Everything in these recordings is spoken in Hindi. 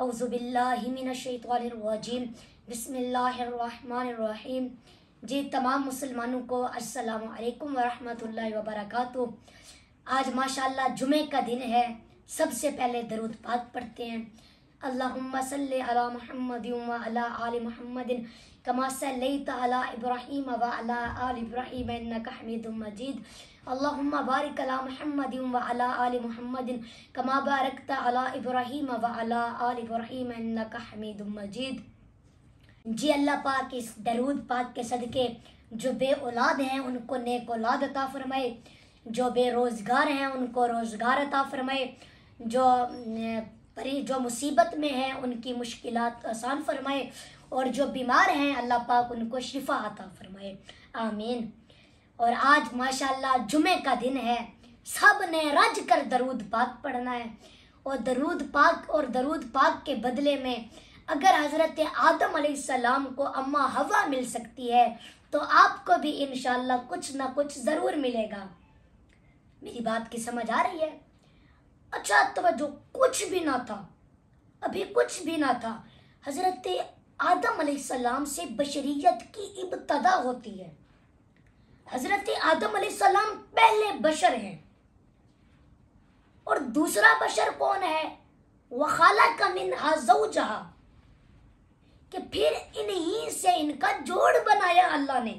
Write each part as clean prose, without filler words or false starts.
औज़ुबिल्लाहि मिनश्शैतानिर्रजीम बिस्मिल्लाहिर्रहमानिर्रहीम। जी तमाम मुसलमानों को अस्सलामु अलैकुम वरहमतुल्लाहि वबरकातुह। आज माशाअल्लाह जुमे का दिन है। सबसे पहले दरूद पाक पढ़ते हैं। अल्लाहुम्मा सल्लि अला मुहम्मदिन व अला आलि मुहम्मदिन कमा सल्लैता अला इब्राहीम व अला आलि इब्राहीम इन्नका हमीदुम मजीद। अल्लाहुम्मा बारिक अला मुहम्मदिन व अला आलि मुहम्मदिन कमा बारकता अला इब्राहीम व अला आलि इब्राहीम इन्नका हमीदुम मजीद। जी अल्लाह पाक इस दरूद पाक के सदके जो बे औलाद हैं उनको नेक औलाद अता फरमाए, जो बेरोज़गार हैं उनको रोज़गार अता फरमाए, जो मुसीबत में हैं उनकी मुश्किलात आसान फरमाए, और जो बीमार हैं अल्लाह पाक उनको शिफा अता फरमाए, आमीन। और आज माशाअल्लाह जुमे का दिन है। सब ने रज कर दरूद पाक पढ़ना है, और दरूद पाक के बदले में अगर हज़रत आदम अलैहिस्सलाम को अम्मा हवा मिल सकती है तो आपको भी इंशाअल्लाह कुछ ना कुछ ज़रूर मिलेगा। मेरी बात की समझ आ रही है? अच्छा तवज्जो, कुछ भी ना था, अभी कुछ भी ना था। हज़रत आदम अलैहिस्सलाम से बशरियत की इब्तदा होती है। हज़रत आदम अलैहिस्सलाम पहले बशर हैं, और दूसरा बशर कौन है? वख़लक़ मिन्हा ज़ौजहा, कि फिर इन्हीं से इनका जोड़ बनाया अल्लाह ने।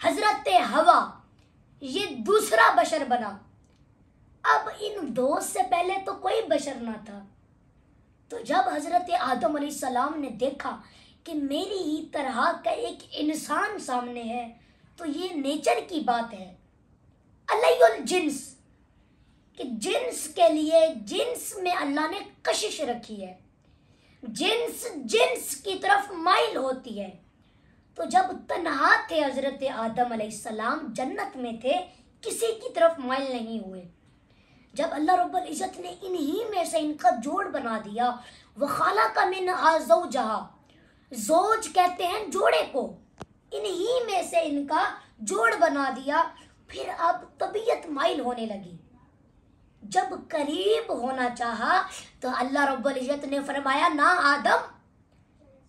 हजरत हवा ये दूसरा बशर बना। अब इन दो से पहले तो कोई बशर ना था। तो जब हजरत आदम अलैहिस्सलाम ने देखा कि मेरी ही तरह का एक इंसान सामने है, तो ये नेचर की बात है। अलैयुल जिन्स, कि जिन्स के लिए जिन्स में अल्लाह ने कशिश रखी है। जिन्स की तरफ माइल होती है। तो जब तन्हा थे हजरत आदम अलैहिस्सलाम, जन्नत में थे, किसी की तरफ माइल नहीं हुए। जब अल्लाह रब्बुल इज़्ज़त ने इन्हीं में से इनका जोड़ बना दिया, वख़लक़ मिन्हा ज़ौजहा, ज़ौज कहते हैं जोड़े को, इन्हीं में से इनका जोड़ बना दिया। फिर अब तबीयत माइल होने लगी। जब करीब होना चाहा तो अल्लाह रब्बुल इज़्ज़त ने फरमाया, ना आदम,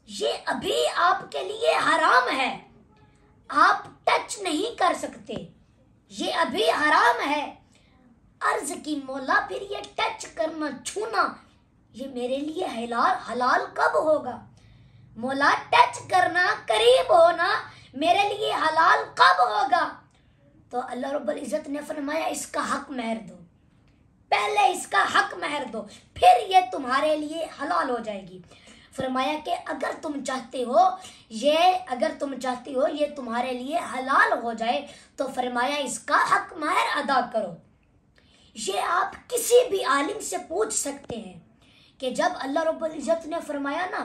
ये अभी आपके लिए हराम है, आप टच नहीं कर सकते, ये अभी हराम है। अर्ज की मौला, फिर ये टच करना, छूना, ये मेरे लिए हलाल कब होगा? मौला, टच करना, करीब होना मेरे लिए हलाल कब होगा? तो अल्लाह रब्बुल इज़्ज़त ने फरमाया, इसका हक महर दो, पहले इसका हक महर दो, फिर ये तुम्हारे लिए हलाल हो जाएगी। फरमाया कि अगर तुम चाहते हो ये तुम्हारे लिए हलाल हो जाए, तो फरमाया इसका हक महर अदा करो। ये आप किसी भी आलिम से पूछ सकते हैं कि जब अल्लाह रब्बुल इज़्ज़त ने फरमाया ना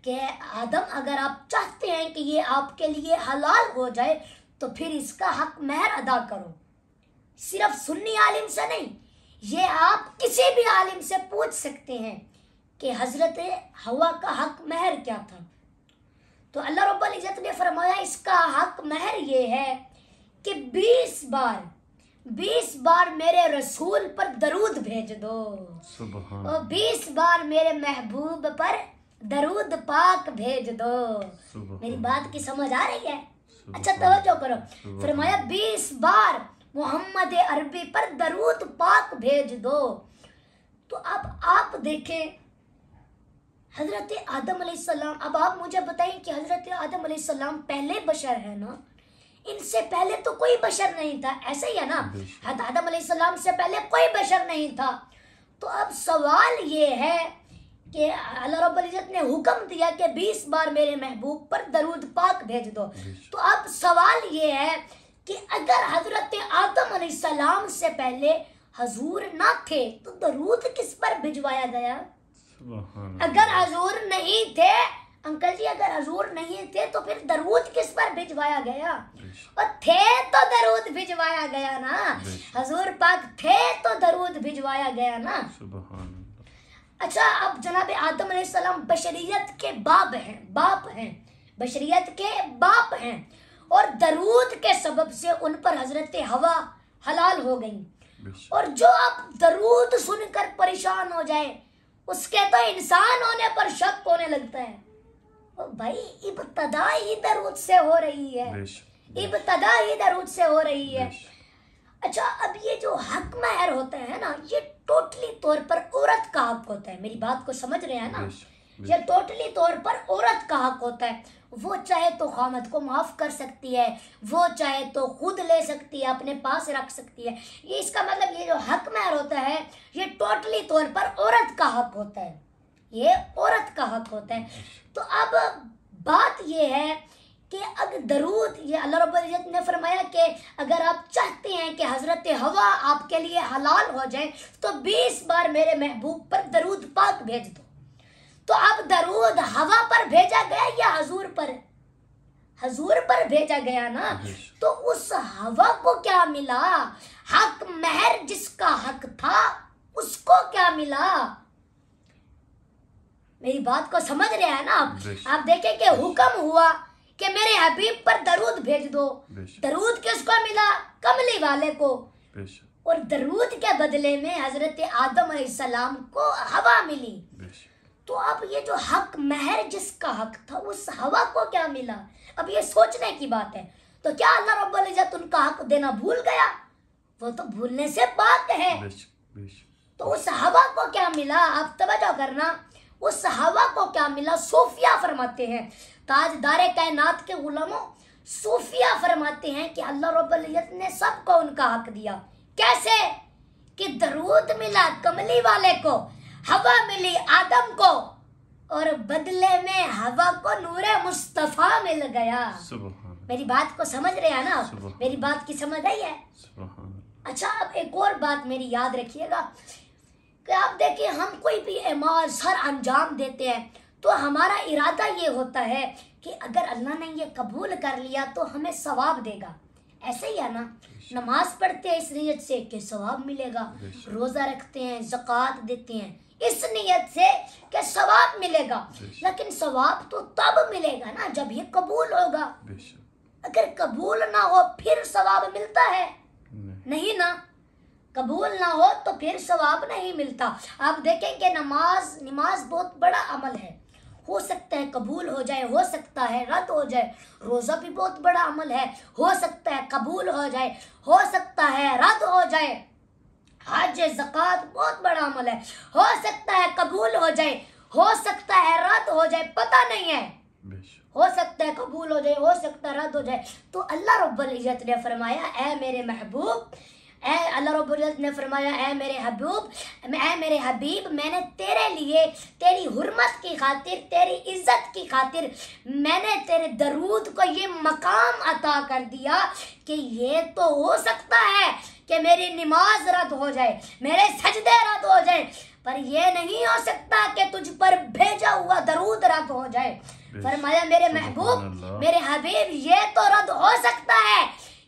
कि आदम, अगर आप चाहते हैं कि ये आपके लिए हलाल हो जाए तो फिर इसका हक महर अदा करो। सिर्फ सुन्नी आलिम से नहीं, ये आप किसी भी आलिम से पूछ सकते हैं कि हजरत हवा का हक महर क्या था। तो अल्लाह रब्बुल इज़्ज़त ने फरमाया, इसका हक महर ये है कि 20 बार मेरे रसूल पर दरूद भेज दो, और 20 बार मेरे महबूब पर दरूद पाक भेज दो। मेरी बात की समझ आ रही है? अच्छा तवज्जो करो। फरमाया 20 बार मोहम्मद अरबी पर दरूद पाक भेज दो। तो अब आप देखें हजरत आदम अलैहिस्सलाम, अब आप मुझे बताएं कि हजरत आदम अलैहिस्सलाम पहले बशर है ना? इनसे पहले तो कोई बशर नहीं था, ऐसे ही है ना? हजरत आदम अलैहिस्सलाम से पहले कोई बशर नहीं था। तो अब सवाल ये है कि अल्लाह रब्बुल इज़्ज़त ने हुक्म दिया कि 20 बार मेरे महबूब पर दरूद पाक भेज दो। तो अब सवाल ये है कि अगर हजरत आदम अलैहिस्सलाम से पहले हजूर ना थे तो दरूद किस पर भिजवाया गया? अगर हजूर नहीं थे, अंकल जी, अगर हजूर नहीं थे तो फिर दरूद किस पर भिजवाया गया? और थे तो दरूद भिजवाया गया ना। हजूर पाक थे तो दरूद भिजवाया गया ना। अच्छा, अब जनाब आदम अलैहिस्सलाम बशरियत के बाप हैं, बशरियत के बाप हैं, और दरूद के सबब से उन पर हजरत हवा हलाल हो गई। और जो अब दरूद सुनकर परेशान हो जाए उसके तो इंसान होने पर शक होने लगता है। ओ भाई, इब्तदा ही दरूद से हो रही है, इब्तदा ही दरूद से हो रही है। अच्छा, अब ये जो हक महर होता है ना, ये टोटली तौर पर औरत का हक होता है। मेरी बात को समझ रहे हैं ना? ये टोटली तौर पर औरत का हक होता है। वो चाहे तो खामद को माफ कर सकती है, वो चाहे तो खुद ले सकती है, अपने पास रख सकती है। ये इसका मतलब ये जो हक महर होता है, ये टोटली तौर पर औरत का हक होता है, ये औरत का हक होता है। तो अब बात ये है कि अगर दरूद, ये अल्लाह रब्बुल इज्जत ने फरमाया कि अगर आप चाहते हैं कि हजरत हवा आपके लिए हलाल हो जाए तो 20 बार मेरे महबूब पर दरूद पाक भेज दो। तो अब दरूद हवा पर भेजा गया या हजूर पर? हजूर पर भेजा गया ना। तो उस हवा को क्या मिला? हक महर जिसका हक था उसको क्या मिला? मेरी बात को समझ रहे हैं ना आप देखें कि हुक्म हुआ कि मेरे हबीब पर दरूद भेज दो। दरूद किसको मिला? कमली वाले को। और दरूद के बदले में हजरत आदम अलैहिस्सलाम को हवा मिली। तो अब ये जो हक महर जिसका हक था, उस हवा को क्या मिला? अब ये सोचने की बात है। तो क्या अल्लाह रब्बुल इज्जत उनका हक देना भूल गया? वो तो भूलने से पाक है। तो उस हवा को क्या मिला? आप तवज्जो करना, उस हवा को क्या मिला? सूफिया फरमाते हैं, ताजदारे कायनात के उलमा सूफिया फरमाते हैं कि अल्लाह रब्बुल इज्जत ने सबको उनका हक दिया। कैसे? कि दरूद मिला कमली वाले को, हवा मिली आदम को, और बदले में हवा को नूरे मुस्तफा मिल गया। मेरी बात को समझ रहे हैं ना? मेरी बात की समझ आई है? अच्छा, अब एक और बात मेरी याद रखिएगा कि आप देखिए, हम कोई भी अमाल सर अंजाम देते हैं तो हमारा इरादा ये होता है कि अगर अल्लाह ने ये कबूल कर लिया तो हमें सवाब देगा। ऐसे ही है ना? नमाज पढ़ते हैं इस नीयत से कि सवाब मिलेगा, रोजा रखते हैं, ज़कात देते हैं इस नीयत से कि सवाब मिलेगा। लेकिन सवाब तो तब मिलेगा ना जब ये कबूल होगा। अगर कबूल ना हो फिर सवाब मिलता है? नहीं ना। कबूल ना हो तो फिर सवाब नहीं मिलता। आप देखें कि नमाज बहुत बड़ा अमल है। हो सकता है कबूल हो जाए, हो सकता है रद्द हो जाए। रोज़ा भी बहुत बड़ा अमल है, हो सकता है कबूल हो जाए, हो सकता है रद्द हो जाए। हज ज़कात बहुत बड़ा अमल है, हो सकता है कबूल हो जाए, हो सकता है रद्द हो जाए, पता नहीं है। हो सकता है कबूल हो जाए, हो सकता है रद्द हो जाए। तो अल्लाह रब्बुल इज्जत ने फरमाया, ऐ मेरे महबूब, अल्लाह रब्बुल इज्जत ने फरमाया, ऐ मेरे हबीब, मैंने तेरे लिए, तेरी हुर्मत की खातिर, तेरी इज्जत की खातिर मैंने तेरे दरूद को ये मकाम अता कर दिया कि ये तो हो सकता है कि मेरी नमाज रद्द हो जाए, मेरे सजदे रद्द हो जाए, पर ये नहीं हो सकता कि तुझ पर भेजा हुआ दरूद रद्द हो जाए। फरमाया, मेरे महबूब, मेरे हबीब, ये तो रद्द हो सकता है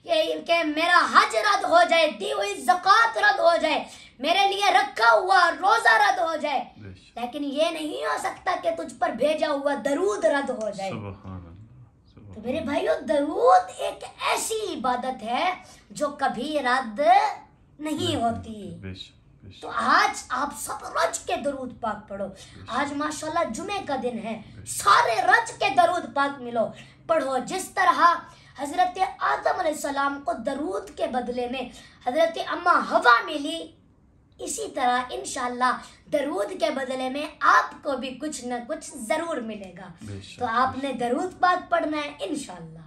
कि मेरा हज रद्द हो जाए, दी हुई ज़कात रद्द हो जाए, मेरे लिए रखा हुआ रोजा रद्द हो जाए, लेकिन ये नहीं हो सकता कि तुझ पर भेजा हुआ दरूद रद्द हो जाए। तो मेरे भाइयों, दरूद एक ऐसी इबादत है जो कभी रद्द नहीं होती। तो आज आप सब रज के दरूद पाक पढ़ो। आज माशाल्लाह जुमे का दिन है, सारे रज के दरूद पाक मिलो, पढ़ो। जिस तरह हजरत आदम अलैहिस्सलाम को दरूद के बदले में हजरत अम्मा हवा मिली, इसी तरह इंशाअल्लाह दरूद के बदले में आपको भी कुछ न कुछ जरूर मिलेगा। तो आपने दरूद पाक पढ़ना है इंशाअल्लाह।